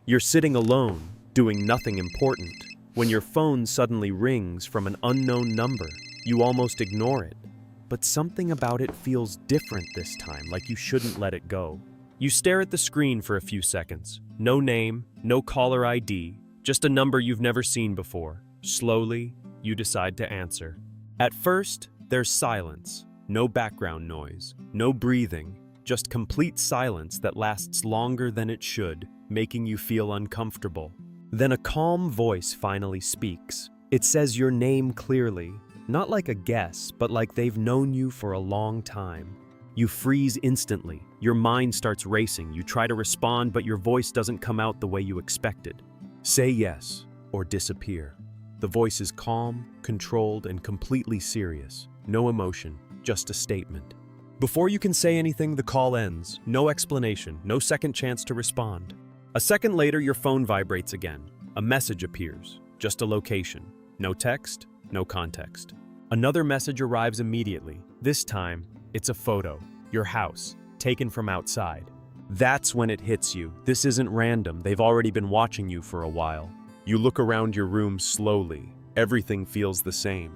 You're sitting alone, doing nothing important, when your phone suddenly rings from an unknown number. You almost ignore it, but something about it feels different this time, like you shouldn't let it go. You stare at the screen for a few seconds. No name, no caller ID, just a number you've never seen before. Slowly, you decide to answer. At first, there's silence. No background noise, no breathing, just complete silence that lasts longer than it should, making you feel uncomfortable. Then a calm voice finally speaks. It says your name clearly, not like a guess, but like they've known you for a long time. You freeze instantly. Your mind starts racing. You try to respond, but your voice doesn't come out the way you expected. Say yes or disappear. The voice is calm, controlled, and completely serious. No emotion, just a statement. Before you can say anything, the call ends. No explanation, no second chance to respond. A second later, your phone vibrates again. A message appears, just a location. No text, no context. Another message arrives immediately. This time, it's a photo, your house, taken from outside. That's when it hits you. This isn't random. They've already been watching you for a while. You look around your room slowly. Everything feels the same.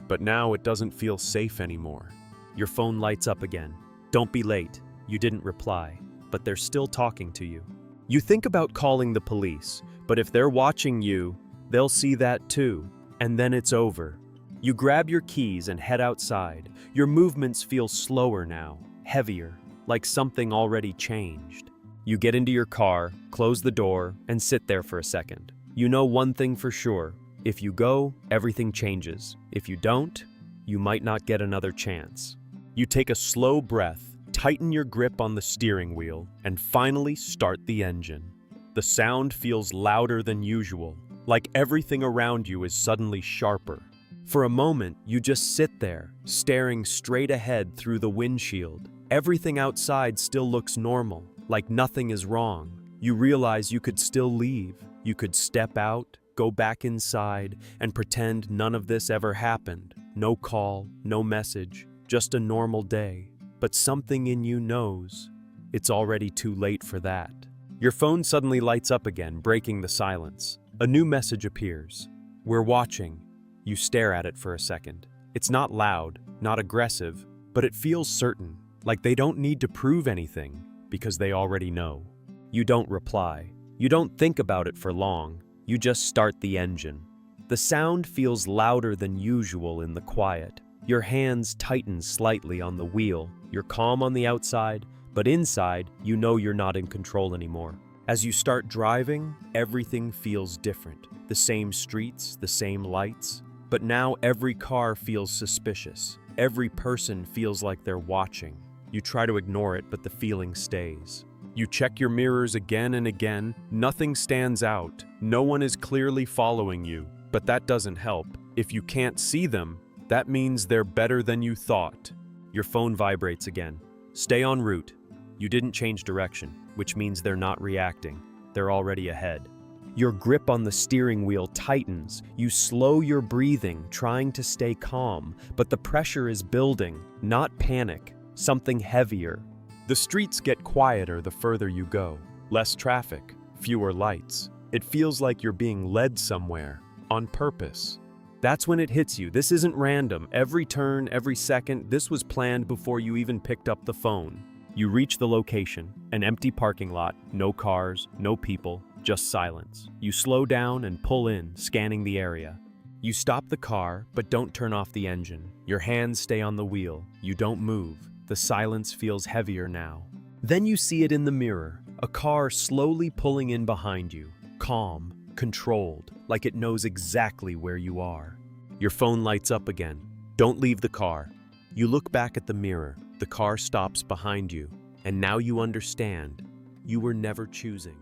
But now it doesn't feel safe anymore. Your phone lights up again. Don't be late. You didn't reply, but they're still talking to you. You think about calling the police, but if they're watching you, they'll see that too, and then it's over. You grab your keys and head outside. Your movements feel slower now, heavier, like something already changed. You get into your car, close the door, and sit there for a second. You know one thing for sure. If you go, everything changes. If you don't, you might not get another chance. You take a slow breath, tighten your grip on the steering wheel, and finally start the engine. The sound feels louder than usual, like everything around you is suddenly sharper. For a moment, you just sit there, staring straight ahead through the windshield. Everything outside still looks normal, like nothing is wrong. You realize you could still leave. You could step out, go back inside, and pretend none of this ever happened. No call, no message, just a normal day. But something in you knows it's already too late for that. Your phone suddenly lights up again, breaking the silence. A new message appears. We're watching. You stare at it for a second. It's not loud, not aggressive, but it feels certain, like they don't need to prove anything because they already know. You don't reply. You don't think about it for long. You just start the engine. The sound feels louder than usual in the quiet. Your hands tighten slightly on the wheel. You're calm on the outside, but inside, you know you're not in control anymore. As you start driving, everything feels different. The same streets, the same lights, but now every car feels suspicious. Every person feels like they're watching. You try to ignore it, but the feeling stays. You check your mirrors again and again. Nothing stands out. No one is clearly following you, but that doesn't help. If you can't see them, that means they're better than you thought. Your phone vibrates again. Stay en route. You didn't change direction, which means they're not reacting. They're already ahead. Your grip on the steering wheel tightens. You slow your breathing, trying to stay calm, but the pressure is building, not panic, something heavier. The streets get quieter the further you go. Less traffic, fewer lights. It feels like you're being led somewhere, on purpose. That's when it hits you. This isn't random. Every turn, every second, this was planned before you even picked up the phone. You reach the location, an empty parking lot, no cars, no people, just silence. You slow down and pull in, scanning the area. You stop the car, but don't turn off the engine. Your hands stay on the wheel. You don't move. The silence feels heavier now. Then you see it in the mirror, a car slowly pulling in behind you, calm, controlled, like it knows exactly where you are. Your phone lights up again. Don't leave the car. You look back at the mirror. The car stops behind you, and now you understand. You were never choosing.